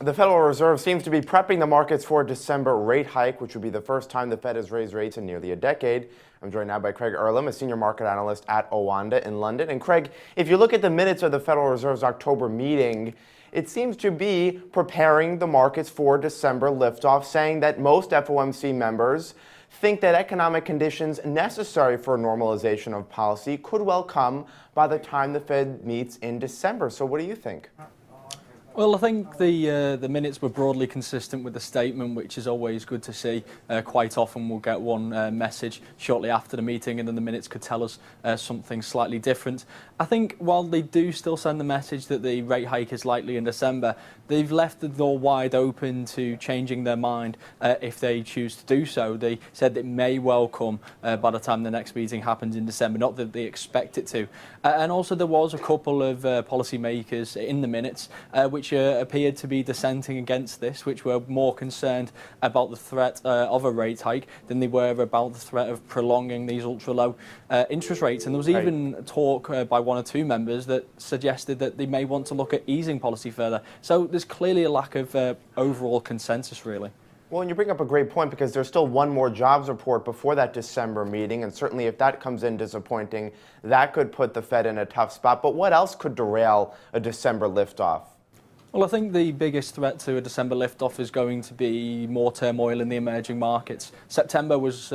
The Federal Reserve seems to be prepping the markets for a December rate hike, which would be the first time the Fed has raised rates in nearly a decade. I'm joined now by Craig Erlam, a senior market analyst at Oanda in London. And Craig, if you look at the minutes of the Federal Reserve's October meeting, it seems to be preparing the markets for December liftoff, saying that most FOMC members think that economic conditions necessary for a normalization of policy could well come by the time the Fed meets in December. So what do you think? Well, I think the minutes were broadly consistent with the statement, which is always good to see. Quite often we'll get one message shortly after the meeting and then the minutes could tell us something slightly different. I think while they do still send the message that the rate hike is likely in December, they've left the door wide open to changing their mind if they choose to do so. They said it may well come by the time the next meeting happens in December, not that they expect it to. And also there was a couple of policymakers in the minutes which appeared to be dissenting against this, which were more concerned about the threat of a rate hike than they were about the threat of prolonging these ultra-low interest rates. And there was even talk by one or two members that suggested that they may want to look at easing policy further. So there's clearly a lack of overall consensus, really. Well, and you bring up a great point because there's still one more jobs report before that December meeting, and certainly if that comes in disappointing, that could put the Fed in a tough spot. But what else could derail a December liftoff? Well, I think the biggest threat to a December liftoff is going to be more turmoil in the emerging markets. September was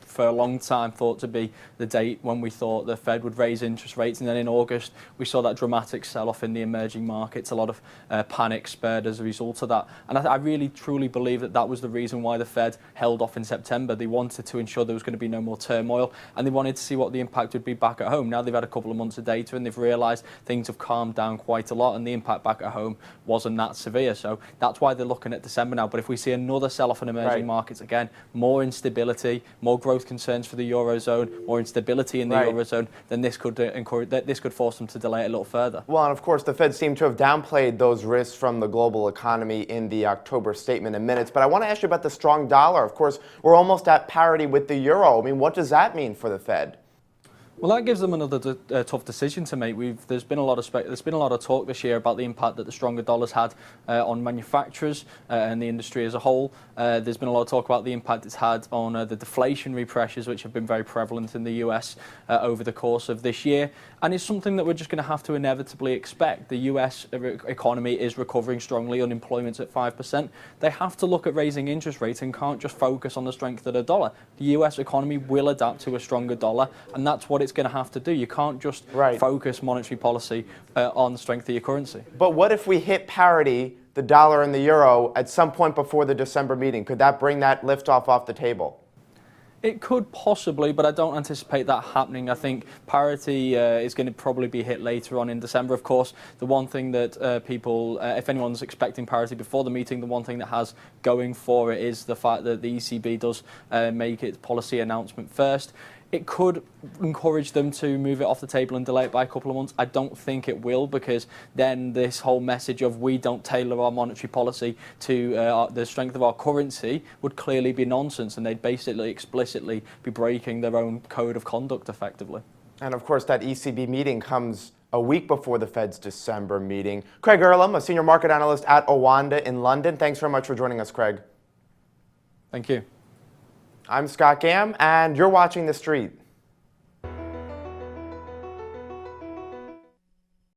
for a long time thought to be the date when we thought the Fed would raise interest rates, and then in August we saw that dramatic sell-off in the emerging markets, a lot of panic spurred as a result of that. And I really truly believe that that was the reason why the Fed held off in September. They wanted to ensure there was going to be no more turmoil, and they wanted to see what the impact would be back at home. Now they've had a couple of months of data and they've realised things have calmed down quite a lot and the impact back at home wasn't that severe. So that's why they're looking at December now. But if we see another sell-off in emerging markets again, more instability, more growth concerns for the Eurozone, more instability in the Eurozone, then this could force them to delay it a little further. Well, and of course, the Fed seemed to have downplayed those risks from the global economy in the October statement in minutes. But I want to ask you about the strong dollar. Of course, we're almost at parity with the euro. I mean, what does that mean for the Fed? Well, that gives them another tough decision to make. There's been a lot of talk this year about the impact that the stronger dollar's had on manufacturers and the industry as a whole. There's been a lot of talk about the impact it's had on the deflationary pressures, which have been very prevalent in the US over the course of this year. And it's something that we're just going to have to inevitably expect. The US economy is recovering strongly. Unemployment's at 5%. They have to look at raising interest rates and can't just focus on the strength of the dollar. The US economy will adapt to a stronger dollar, and that's what it's going to have to do. You can't just focus monetary policy on the strength of your currency. But what if we hit parity, the dollar and the euro, at some point before the December meeting? Could that bring that liftoff off the table? It could possibly, but I don't anticipate that happening. I think parity is going to probably be hit later on in December. Of course, the one thing that people, if anyone's expecting parity before the meeting, the one thing that has going for it is the fact that the ECB does make its policy announcement first. It could encourage them to move it off the table and delay it by a couple of months. I don't think it will, because then this whole message of we don't tailor our monetary policy to the strength of our currency would clearly be nonsense, and they'd basically explicitly be breaking their own code of conduct effectively. And of course, that ECB meeting comes a week before the Fed's December meeting. Craig Erlam, a senior market analyst at Oanda in London. Thanks very much for joining us, Craig. Thank you. I'm Scott Gamm, and you're watching The Street.